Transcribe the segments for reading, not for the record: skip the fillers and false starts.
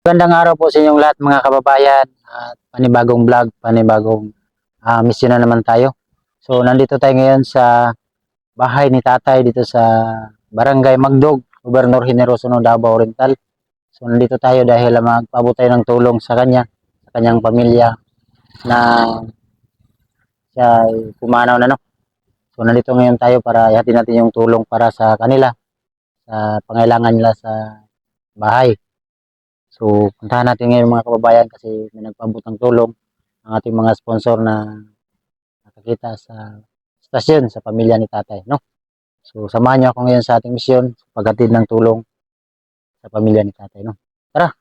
Magandang araw po sa inyong lahat mga kababayan at panibagong vlog, panibagong mission na naman tayo. So nandito tayo ngayon sa bahay ni tatay dito sa Barangay Magdog, Gobernador Generoso ng Davao Oriental. So nandito tayo dahil magpaabot tayo ng tulong sa kanya, sa kanyang pamilya na siya ay pumanaw na, no. So nandito ngayon tayo para ihatid natin yung tulong para sa kanila, sa pangailangan nila sa bahay. So, puntahan natin ngayon mga kababayan kasi may nagpaabot ng tulong ang ating mga sponsor na nakakita sa stasyon sa pamilya ni tatay, no? So, samahan niyo ako ngayon sa ating misyon sa paghatid ng tulong sa pamilya ni tatay, no? Tara!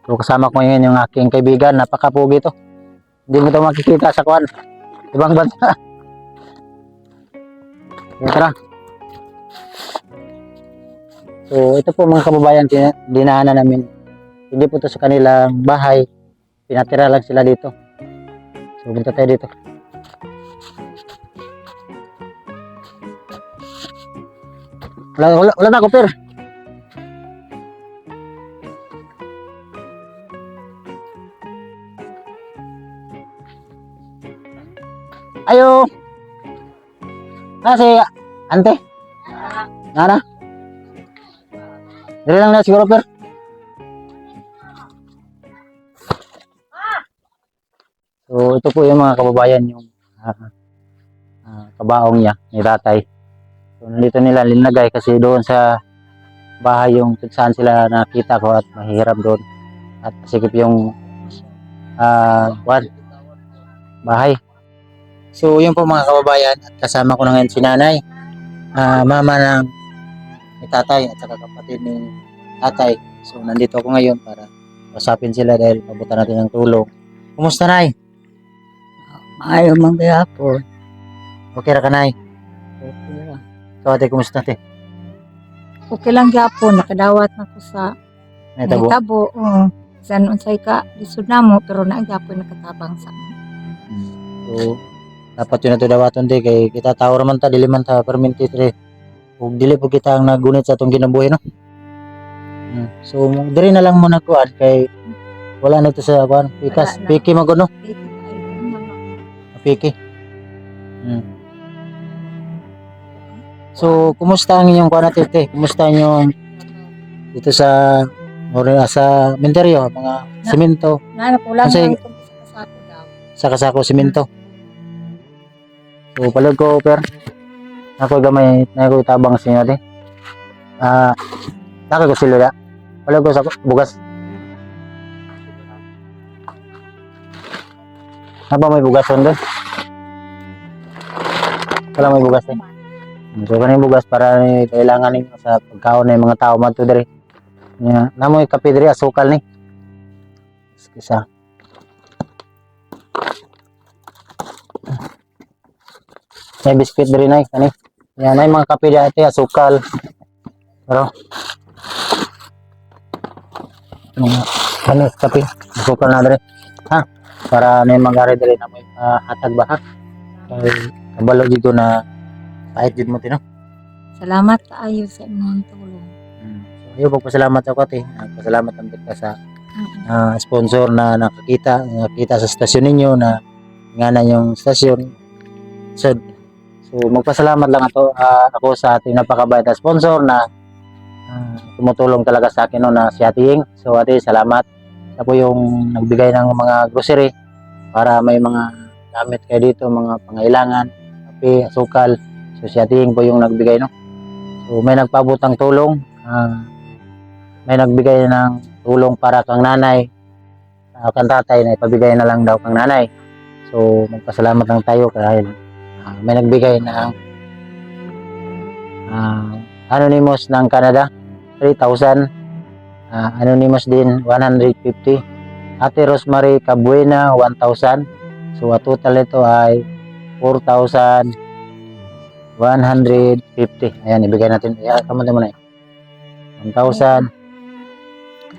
So, kasama ko ngayon yung aking kaibigan, napakapugi to. Hindi mo to makikita sa kwan. Ibang bansa. So, tara! So, ito po mga kababayan, dinaanan namin. Hindi po ito sa kanilang bahay. Pinatira lang sila dito. So, punta tayo dito. Wala na ako, per. Ayo. Kasi, ante. Nana. Dali lang na siguro, per. So, ito po yung mga kababayan, yung kabaong niya, ni tatay. So, nandito nila linagay kasi doon sa bahay yung saan sila nakita ko at mahirap doon. At sikip yung bahay. So, yun po mga kababayan, at kasama ko na ngayon si nanay, mama ng ni tatay at saka kapatid ni tatay. So, nandito ako ngayon para usapin sila dahil pabutan natin ng tulong. Kumusta, nay? Ayaw man gayapon. Okay ra ka, nay? Okay lang. So, ate, kumusta, ate? Okay lang gapon, nakadawat na ko sa Naitabo? tabo. San unsay ka lisod na mo pero naagapon nakatabang sa mo. So, dapat yun na ito dawaton di kay kita tao raman ta, dili man ta perminti tre. Ug dili po kita ang nagunit sa atong ginabuhi, no? So, diri na lang muna kuan kay wala na ito sa kuan. Pikas, Wala na. piki magod, no? Piki. So, kumusta ang inyong kuan natin, te? Kumusta yung dito sa sa Minteryo, mga simento, Nanapulang Kasi- lang kung sa kasako daw. sa kasako simento. So, palog ko, per. Ako gamay na ko itabang sa inyo, te. Naka ko sila da. Palog ko sa bugas. Apa may bugas doon? Wala may bugas, eh. So, kaning bugas para ni kailangan ninyo sa pagkaon ng mga tao madto diri. Nya, namoy kape diri asukal ni. Isa. May biscuit diri nay kani. Yan ay mga kape dati asukal. Pero kanis kape asukal na diri. Ha, para na magari diri na may hatag ba ha. Kay kabalo dito na kahit gid mo tino. Salamat kaayo sa imong tulong. So, ayo pagpasalamat ako ate. Pasalamat ang ka sa sponsor na nakita sa stasyon ninyo na ingana yung stasyon. So magpasalamat lang ako sa ating napakabait na sponsor na tumutulong talaga sa akin, no, na si Ate Ying. So ate, salamat. Siya po yung nagbigay ng mga grocery para may mga gamit kayo dito, mga pangailangan, kape, asukal. So si Ate Ying po yung nagbigay, no. So may nagpabutang tulong, may nagbigay ng tulong para kang nanay, kang tatay na ipabigay na lang daw kang nanay. So magpasalamat lang tayo dahil may nagbigay ng Anonymous ng Canada 3,000, Anonymous din 150, Ate Rosemary Cabuena 1,000. So total ito ay 4,150. Ayan, ibigay natin. Kamunti mo na 1,000,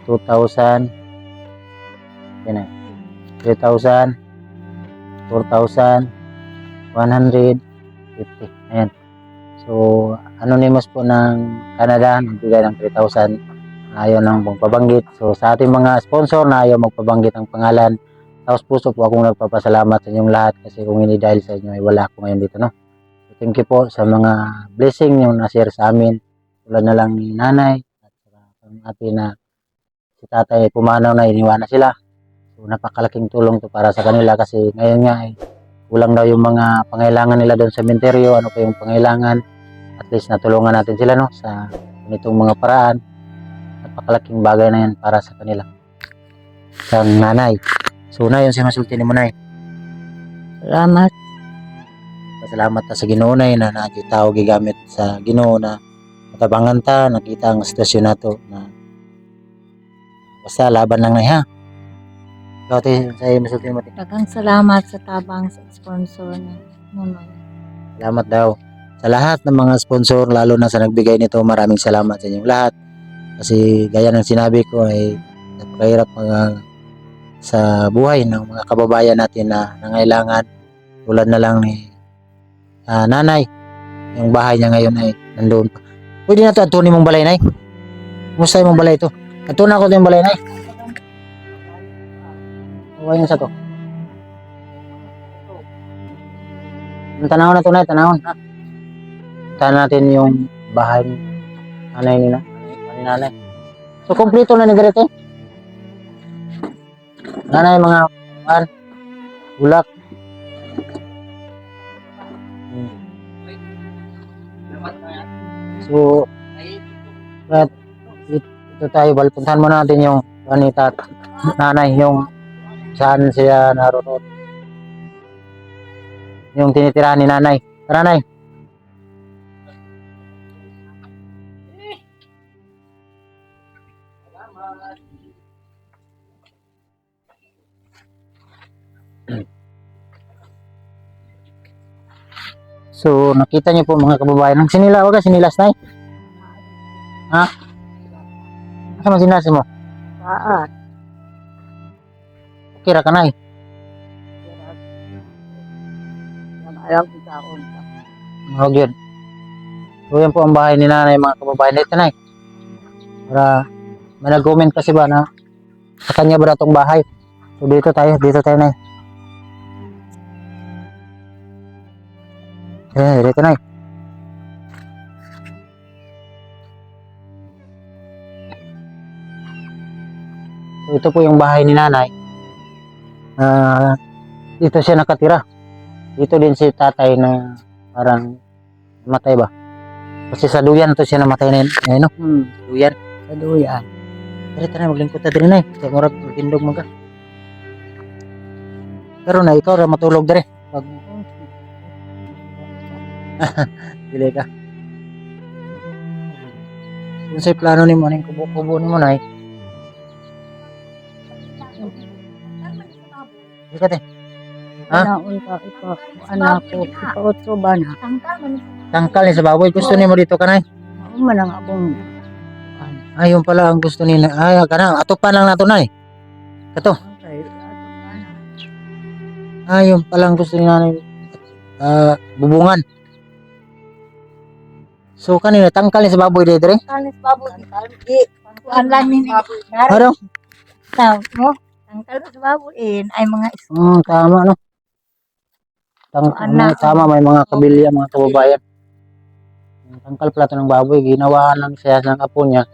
2,000, yan, 3,000, 4,000, 150. Ayan. So, anonymous po ng Canada, nagbigay ng 3,000. Ayaw nang magpabanggit. So, sa ating mga sponsor na ayaw magpabanggit ang pangalan, taos puso po akong nagpapasalamat sa inyong lahat kasi kung hindi dahil sa inyo ay wala ako ngayon dito, no? So, thank you po sa mga blessing yung na-share sa amin. Tulad na lang ni nanay at saka ang ating na si tatay pumanaw na iniwan na sila. So, napakalaking tulong to para sa kanila kasi ngayon nga ay kulang daw yung mga pangailangan nila doon sa sementeryo. Ano pa yung pangailangan? At least natulungan natin sila, no, sa ganitong mga paraan. Napakalaking bagay na yan para sa kanila. Sa nanay. So, na yun si masulti ni mo, nay. Salamat. Pasalamat ta sa Ginoo nay na nakita o gigamit sa Ginoo na matabangan ta, nakita ang sitwasyon nato na basta laban lang nay ha. Ikaw tayo sa masulti mo. Daghang salamat sa tabang sa sponsor ni Nunoy. Salamat daw. Sa lahat ng mga sponsor, lalo na sa nagbigay nito, maraming salamat sa inyong lahat. Kasi gaya ng sinabi ko ay napakahirap sa buhay ng mga kababayan natin na nangailangan. Tulad na lang ni nanay. Yung bahay niya ngayon ay nandoon pa. Pwede na ito atunin mong balay, nay. Kumusta yung mong balay ito? Atunan ko ito yung balay, nay. Okay yun sa to. Tanawon na ito, nay. Tanawon. Ha? Tanawon natin yung bahay ni nanay ni nanay. So, kompleto na ni Garete. Nanay, mga bulak. So, ito tayo, puntahan mo natin yung wanita nanay, yung saan siya naroon. Yung tinitirahan ni nanay. Tara, nay. So, nakita niyo po mga kababayan. Ang sinila, wag ka sinilas, nay. Ha? Asa man sinilas mo? Saan? Kira ka, nay. Alam ko taon. Huwag yun. So, yan po ang bahay ni nanay, mga kababayan. Dito, nay. Para, may nag-comment kasi ba na sa kanya ba itong bahay? So, dito tayo, nay. Dito, nay. So, ito po yung bahay ni nanay. Dito siya nakatira. Dito din si tatay na parang namatay ba? Kasi sa duyan to siya namatay na yun. Ayun, no? Duyan. Sa duyan. Pero tayo maglingkod na din, nay. Kaya murag magtindog mo ka. Pero na ikaw ra matulog dire. Pag dili ka. Kung sa'y plano ni mo, ning kubo-kubo ni mo, nay. Hindi ka, te. Ha? Naon ka ito. Anak ko. Ipaotso ba na? Tangkal ni sa baboy. Gusto ni mo dito ka, nay. Ako man ang abong. Ayun pala ang gusto ni nay. Ay, kanang atupan lang nato, nay. Kato. Ayun pala ang gusto ni nanay. Bubungan. So, kanina, tangkal ni sa baboy dire. Kanis baboy. Kuan lang ni Ano? mo. Tangkal sa baboy ay mga Tama, no? Tama, may mga kabilya, mga kababayan. Tangkal pala ito ng baboy. Ginawa lang siya ng apo niya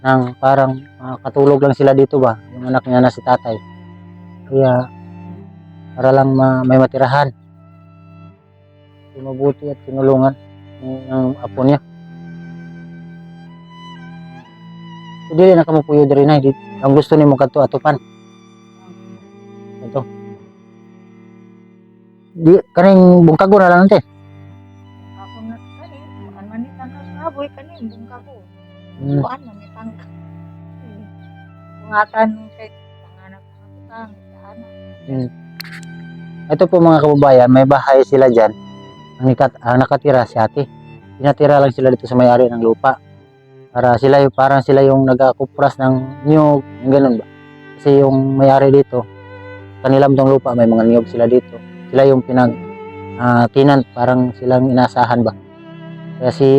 ng parang katulog lang sila dito ba? Yung anak niya na si tatay. Kaya, para lang may matirahan. Mabuti at tinulungan ng apo niya. So, dili na kamapuyo diri na. Ang gusto ni mo kadto atupan. Ito. Di kaning bungkago na lang te. ako na kani. Kuan man ni tangkal sa baboy kani bungka ko. Hmm. Kuan man ni tangkal. Ngatan kay panganak sa anak. Ito po mga kababayan, may bahay sila dyan. Ang nakatira si ate. Pinatira lang sila dito sa may-ari ng lupa. Para sila yung parang sila yung nagkakupras ng niyog, yung ganun ba. Kasi yung may-ari dito, kanilang tong lupa, may mga niyog sila dito. Sila yung tenant, parang silang inasahan ba. Kaya si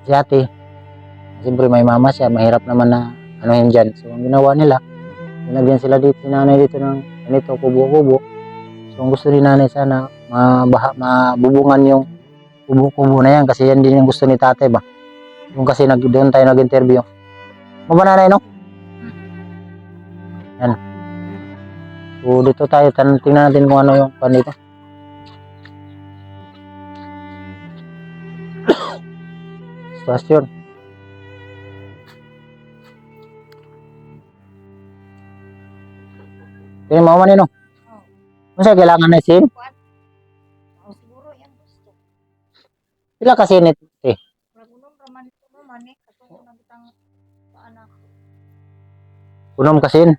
ate, siyempre may mama siya, mahirap naman na ano yun dyan. So, ang ginawa nila, binagyan sila dito, si nanay dito ng ganito, kubo-kubo. So, ang gusto ni nanay sana, mabubungan yung kubo-kubo na yan kasi yan din yung gusto ni tatay ba. Yung kasi doon tayo nag-interview. Mo ba nanay, no? Yan. So, dito tayo, tingnan natin kung ano yung pan dito. Sitwasyon. Kaya mo man no? Kung sa kailangan na sin? Siguro yan gusto. Pila ka sinit eh? Ragunom raman ito naman katong nagitang anak. Unom ka sin?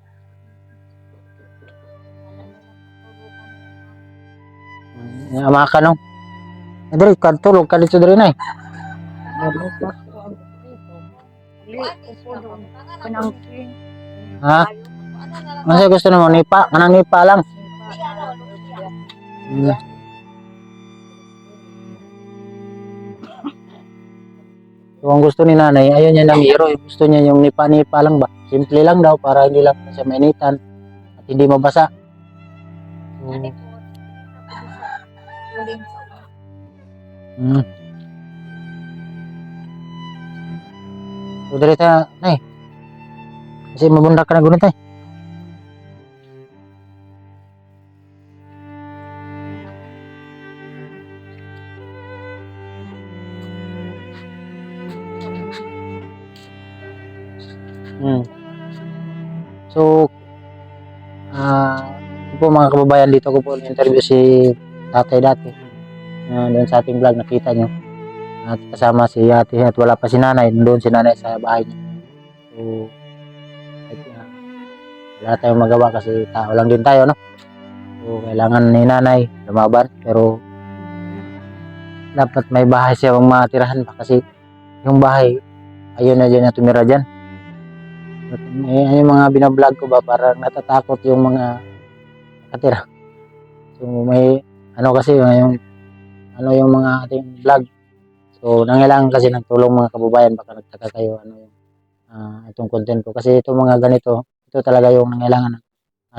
Ama ka no? Diri ka tulog ka dito diri nay. Ha? Masaya gusto mo nipa, kanang nipa lang. So, ang gusto ni nanay, ayaw niya ng hero. Gusto niya yung nipa-nipa lang ba? Simple lang daw para hindi lang siya mainitan at hindi mabasa. So, So, dali tayo, nay. Kasi mabundak ka na gunit, tay. So, ito po mga kababayan, dito ko po interview si tatay dati. Doon sa ating vlog, nakita nyo. At kasama si ate at wala pa si nanay. Doon si nanay sa bahay niya. So, wala tayong magawa kasi tao lang din tayo, no? So, kailangan ni nanay lumaban. Pero, dapat may bahay siya ang matirahan pa kasi yung bahay, ayun na dyan na tumira dyan. Yung mga binablog ko ba, parang natatakot yung mga nakatira. So, may, ano kasi, yung mga ating vlog. So, nangailangan kasi ng tulong mga kababayan. Baka nagtaka kayo, itong content ko. Kasi itong mga ganito, ito talaga yung nangailangan ng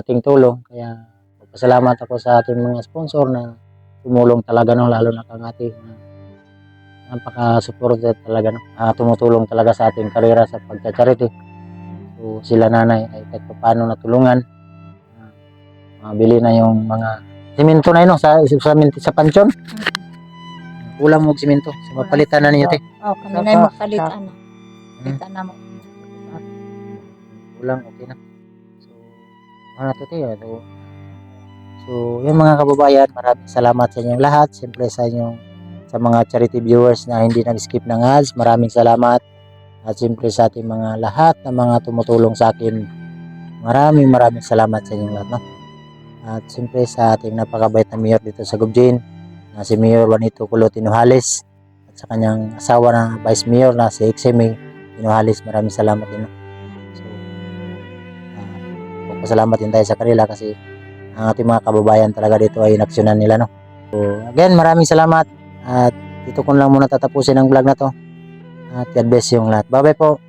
ating tulong. Kaya, magpasalamat ako sa ating mga sponsor na tumulong talaga, no, lalo na kang ating napaka-supported talaga, no, tumutulong talaga sa ating karera sa pagka-charity. So, sila nanay ay kahit paano natulungan. Mabili na yung mga simento na yun, no, sa pansyon. Kulang mo og simento. So, mapalitan na ninyo, te. Kami na magpalitan na. Palitan na mo. Kulang, okay na. So, ano to, te? So, yung mga kababayan, maraming salamat sa inyong lahat. Siyempre sa mga charity viewers na hindi nag-skip ng ads, maraming salamat. At siyempre sa ating mga lahat na mga tumutulong sa akin, maraming salamat sa inyong lahat, no? At siyempre sa ating napakabait na mayor dito sa Gubjin, na si Mayor Juanito Culo Tinuhalis, at sa kanyang asawa na Vice Mayor na si Exeme Tinuhalis, maraming salamat din, no? So, magpasalamat din tayo sa kanila kasi ang ating mga kababayan talaga dito ay inaksyonan nila, no? So, again, maraming salamat at dito ko lang muna tatapusin ang vlog na to. At God bless yung lahat. Bye-bye po.